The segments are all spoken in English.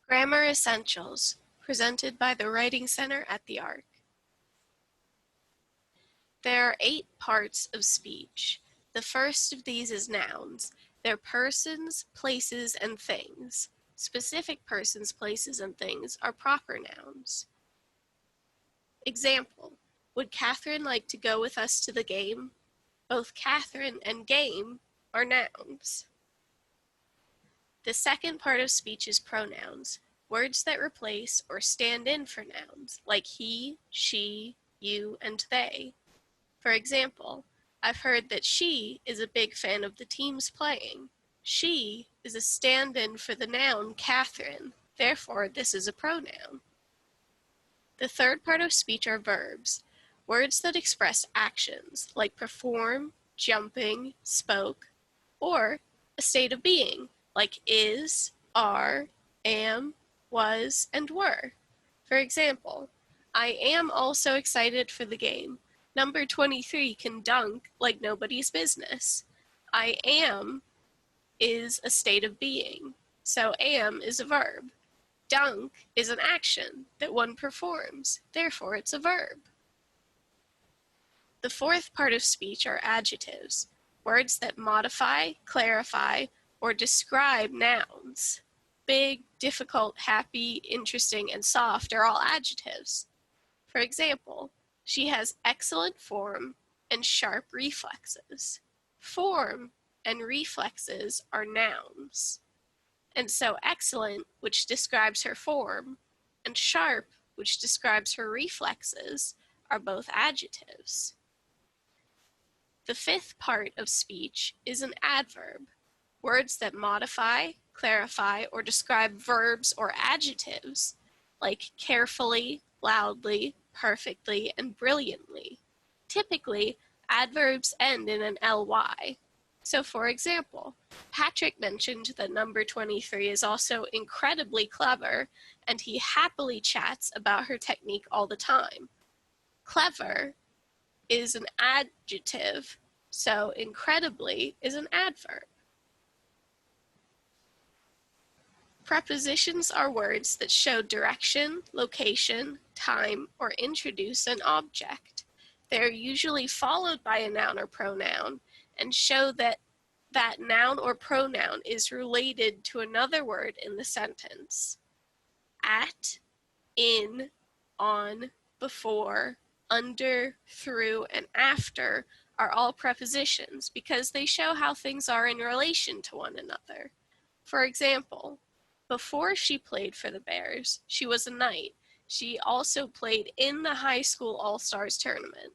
Grammar Essentials, presented by the Writing Center at the ARC. There are 8 parts of speech. The first of these is nouns. They're persons, places, and things. Specific persons, places, and things are proper nouns. Example, would Catherine like to go with us to the game? Both Catherine and game are nouns. The second part of speech is pronouns, words that replace or stand in for nouns, like he, she, you, and they. For example, I've heard that she is a big fan of the teams playing. She is a stand-in for the noun Catherine, therefore this is a pronoun. The third part of speech are verbs, words that express actions, like perform, jumping, spoke, or a state of being, like is, are, am, was, and were. For example, I am also excited for the game. Number 23 can dunk like nobody's business. I am is a state of being, so am is a verb. Dunk is an action that one performs, therefore it's a verb. The fourth part of speech are adjectives, words that modify, clarify, or describe nouns. Big, difficult, happy, interesting, and soft are all adjectives. For example, she has excellent form and sharp reflexes. Form and reflexes are nouns. And so excellent, which describes her form, and sharp, which describes her reflexes, are both adjectives. The fifth part of speech is an adverb, words that modify, clarify, or describe verbs or adjectives, like carefully, loudly, perfectly, and brilliantly. Typically, adverbs end in an ly. So for example, Patrick mentioned that number 23 is also incredibly clever, and he happily chats about her technique all the time. Clever is an adjective, so incredibly is an adverb. Prepositions are words that show direction, location, time, or introduce an object. They are usually followed by a noun or pronoun and show that that noun or pronoun is related to another word in the sentence. At, in, on, before, under, through, and after are all prepositions because they show how things are in relation to one another. For example, before she played for the Bears, she was a knight. She also played in the high school all-stars tournament.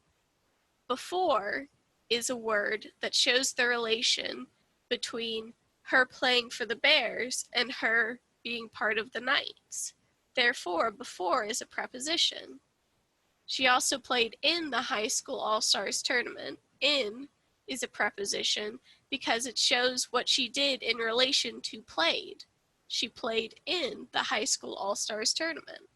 Before is a word that shows the relation between her playing for the Bears and her being part of the Knights. Therefore, before is a preposition. She also played in the high school all-stars tournament. In is a preposition because it shows what she did in relation to played. She played in the high school all-stars tournament.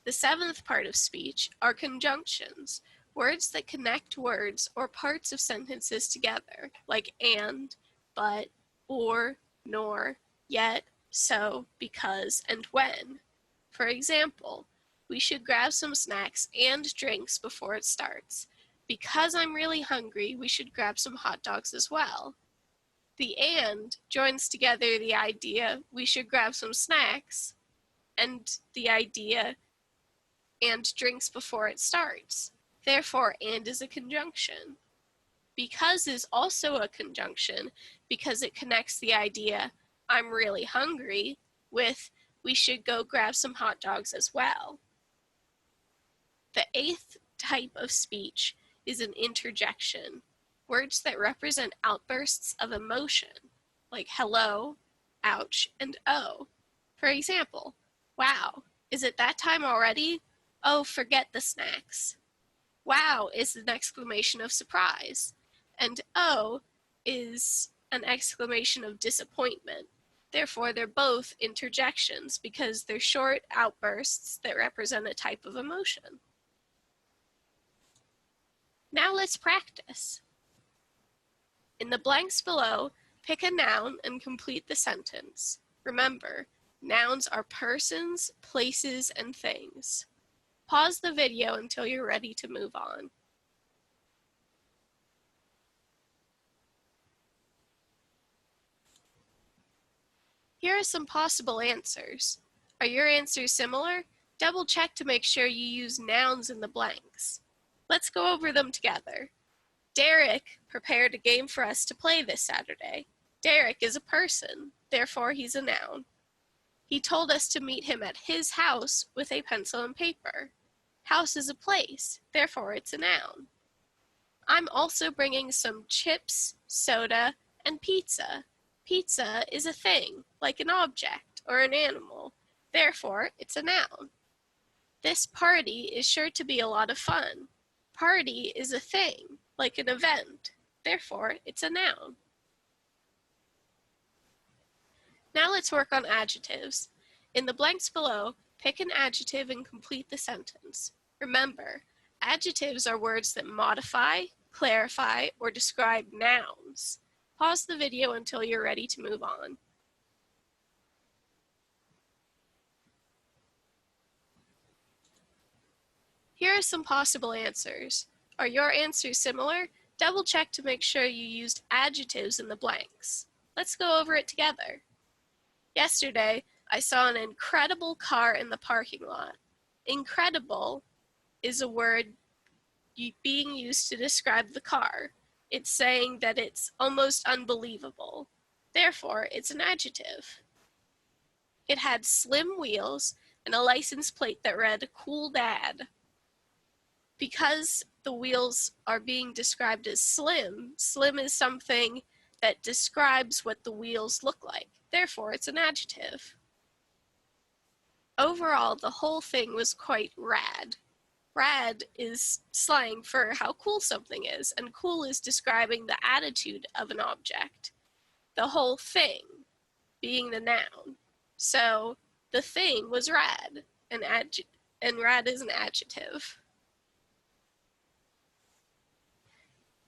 The seventh part of speech are conjunctions, words that connect words or parts of sentences together, like and, but, or, nor, yet, so, because, and when. For example, we should grab some snacks and drinks before it starts. Because I'm really hungry, we should grab some hot dogs as well. The and joins together the idea we should grab some snacks and the idea and drinks before it starts. Therefore, and is a conjunction. Because is also a conjunction because it connects the idea I'm really hungry with we should go grab some hot dogs as well. The eighth type of speech is an interjection, words that represent outbursts of emotion, like hello, ouch, and oh. For example, wow, is it that time already? Oh, forget the snacks. Wow is an exclamation of surprise, and oh is an exclamation of disappointment. Therefore, they're both interjections because they're short outbursts that represent a type of emotion. Now let's practice. In the blanks below, pick a noun and complete the sentence. Remember, nouns are persons, places, and things. Pause the video until you're ready to move on. Here are some possible answers. Are your answers similar? Double check to make sure you use nouns in the blanks. Let's go over them together. Derek prepared a game for us to play this Saturday. Derek is a person, therefore he's a noun. He told us to meet him at his house with a pencil and paper. House is a place, therefore it's a noun. I'm also bringing some chips, soda, and pizza. Pizza is a thing, like an object or an animal, therefore it's a noun. This party is sure to be a lot of fun. Party is a thing, like an event, therefore it's a noun. Now let's work on adjectives. In the blanks below, pick an adjective and complete the sentence. Remember, adjectives are words that modify, clarify, or describe nouns. Pause the video until you're ready to move on. Here are some possible answers. Are your answers similar? Double check to make sure you used adjectives in the blanks. Let's go over it together. Yesterday, I saw an incredible car in the parking lot. Incredible is a word being used to describe the car. It's saying that it's almost unbelievable. Therefore, it's an adjective. It had slim wheels and a license plate that read, "Cool Dad." Because the wheels are being described as slim, slim is something that describes what the wheels look like. Therefore, it's an adjective. Overall, the whole thing was quite rad. Rad is slang for how cool something is, and cool is describing the attitude of an object. The whole thing being the noun. So the thing was rad, and rad is an adjective.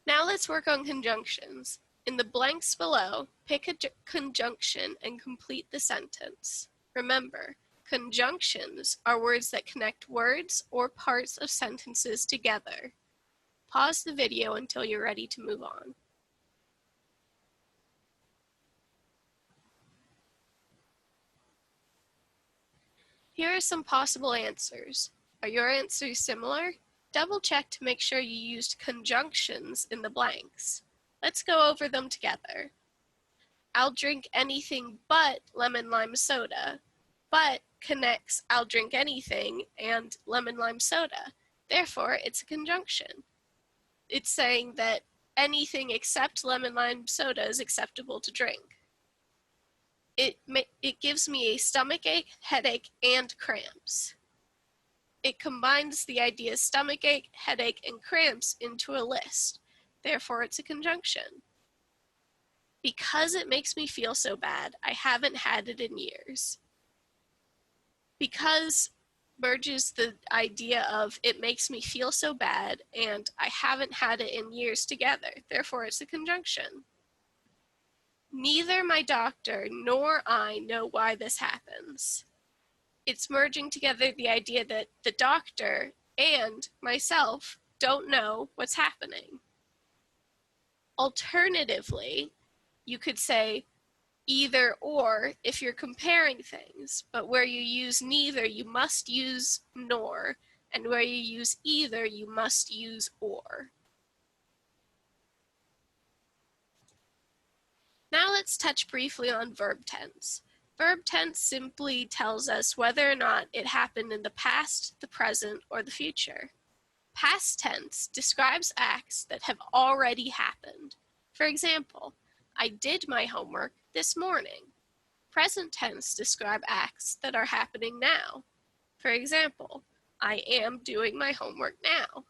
Now let's work on conjunctions. In the blanks below, pick a conjunction and complete the sentence. Remember, conjunctions are words that connect words or parts of sentences together. Pause the video until you're ready to move on. Here are some possible answers. Are your answers similar? Double check to make sure you used conjunctions in the blanks. Let's go over them together. I'll drink anything but lemon lime soda. But connects I'll drink anything and lemon lime soda. Therefore, it's a conjunction. It's saying that anything except lemon lime soda is acceptable to drink. It gives me a stomachache, headache, and cramps. It combines the ideas stomachache, headache, and cramps into a list. Therefore, it's a conjunction. Because it makes me feel so bad, I haven't had it in years. Because merges the idea of it makes me feel so bad and I haven't had it in years together. Therefore, it's a conjunction. Neither my doctor nor I know why this happens. It's merging together the idea that the doctor and myself don't know what's happening. Alternatively, you could say either or if you're comparing things, but where you use neither, you must use nor, and where you use either, you must use or. Now let's touch briefly on verb tense. Verb tense simply tells us whether or not it happened in the past, the present, or the future. Past tense describes acts that have already happened. For example, I did my homework this morning. Present tense describe acts that are happening now. For example, I am doing my homework now.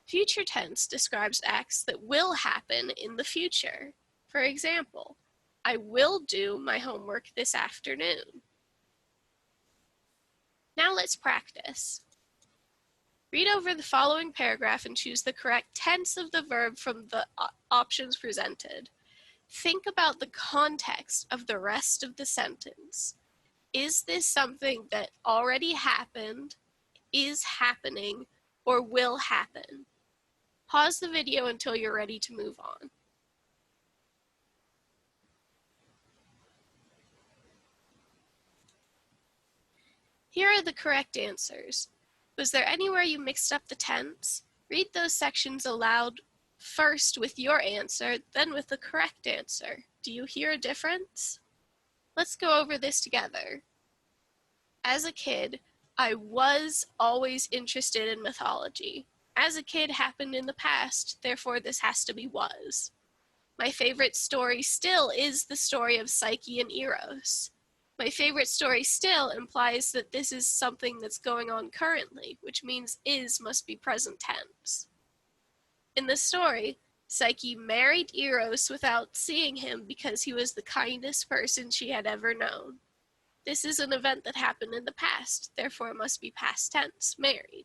Future tense describes acts that will happen in the future. For example, I will do my homework this afternoon. Now let's practice. Read over the following paragraph and choose the correct tense of the verb from the options presented. Think about the context of the rest of the sentence. Is this something that already happened, is happening, or will happen? Pause the video until you're ready to move on. Here are the correct answers. Was there anywhere you mixed up the tense? Read those sections aloud first with your answer, then with the correct answer. Do you hear a difference? Let's go over this together. As a kid, I was always interested in mythology. As a kid happened in the past, therefore this has to be was. My favorite story still is the story of Psyche and Eros. My favorite story still implies that this is something that's going on currently, which means is must be present tense. In the story, Psyche married Eros without seeing him because he was the kindest person she had ever known. This is an event that happened in the past, therefore it must be past tense, married.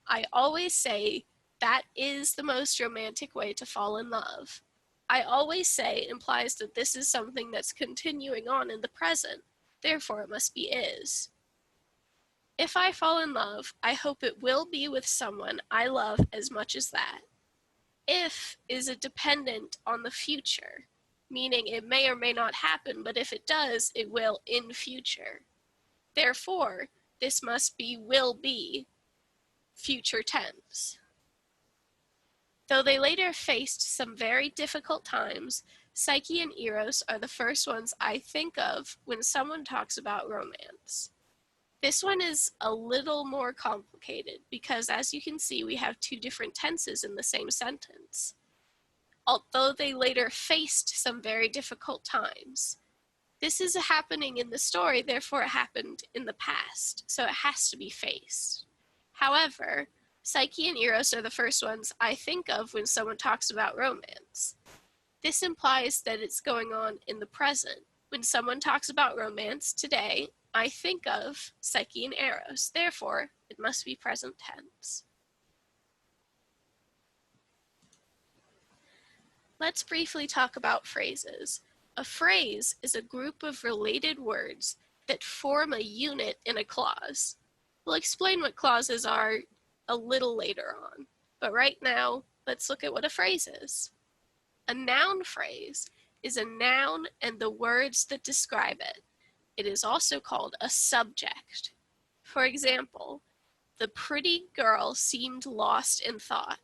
I always say that is the most romantic way to fall in love. I always say implies that this is something that's continuing on in the present, therefore it must be is. If I fall in love, I hope it will be with someone I love as much as that. If is a dependent on the future, meaning it may or may not happen, but if it does, it will in future. Therefore, this must be will be, future tense. Though they later faced some very difficult times, Psyche and Eros are the first ones I think of when someone talks about romance. This one is a little more complicated because, as you can see, we have two different tenses in the same sentence. Although they later faced some very difficult times. This is happening in the story, therefore it happened in the past, so it has to be faced. However, Psyche and Eros are the first ones I think of when someone talks about romance. This implies that it's going on in the present. When someone talks about romance today, I think of Psyche and Eros. Therefore, it must be present tense. Let's briefly talk about phrases. A phrase is a group of related words that form a unit in a clause. We'll explain what clauses are a little later on, but right now, let's look at what a phrase is. A noun phrase is a noun and the words that describe it. It is also called a subject. For example, the pretty girl seemed lost in thought.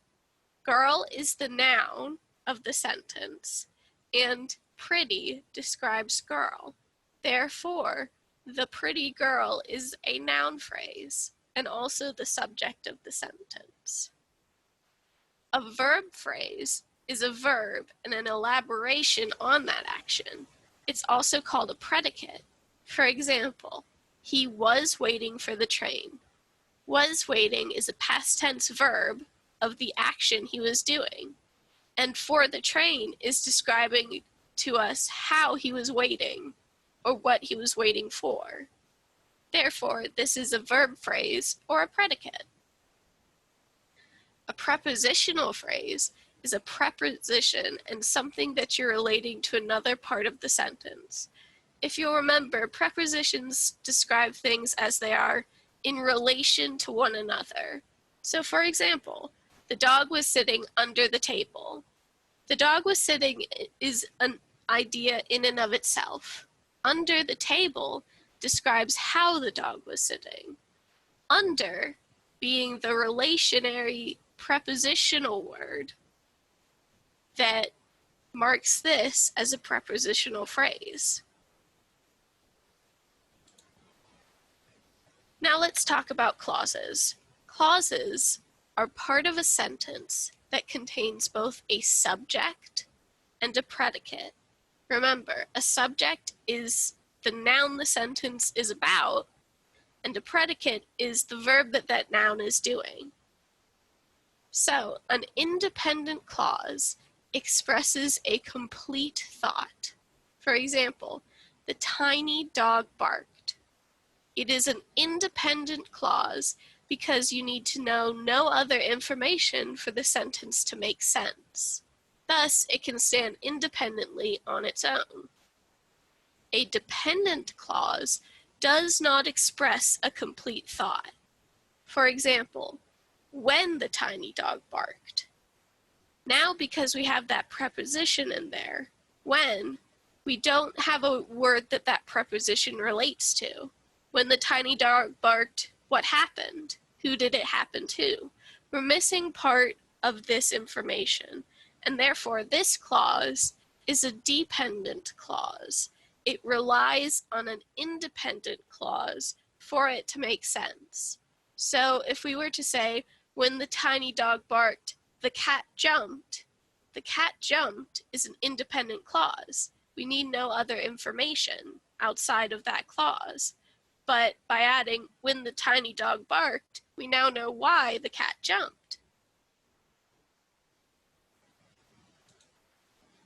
Girl is the noun of the sentence, and pretty describes girl. Therefore, the pretty girl is a noun phrase and also the subject of the sentence. A verb phrase is a verb and an elaboration on that action. It's also called a predicate. For example, he was waiting for the train. Was waiting is a past tense verb of the action he was doing. And for the train is describing to us how he was waiting or what he was waiting for. Therefore, this is a verb phrase or a predicate. A prepositional phrase is a preposition and something that you're relating to another part of the sentence. If you'll remember, prepositions describe things as they are in relation to one another. So for example, the dog was sitting under the table. The dog was sitting is an idea in and of itself. Under the table describes how the dog was sitting. Under being the relationary prepositional word that marks this as a prepositional phrase. Now let's talk about clauses. Clauses are part of a sentence that contains both a subject and a predicate. Remember, a subject is the noun the sentence is about, and a predicate is the verb that that noun is doing. So, an independent clause expresses a complete thought. For example, the tiny dog barked. It is an independent clause because you need to know no other information for the sentence to make sense. Thus, it can stand independently on its own. A dependent clause does not express a complete thought. For example, when the tiny dog barked. Now, because we have that preposition in there, when, we don't have a word that that preposition relates to. When the tiny dog barked, what happened? Who did it happen to? We're missing part of this information, and therefore this clause is a dependent clause. It relies on an independent clause for it to make sense. So if we were to say, when the tiny dog barked, the cat jumped. The cat jumped is an independent clause. We need no other information outside of that clause. But by adding, when the tiny dog barked, we now know why the cat jumped.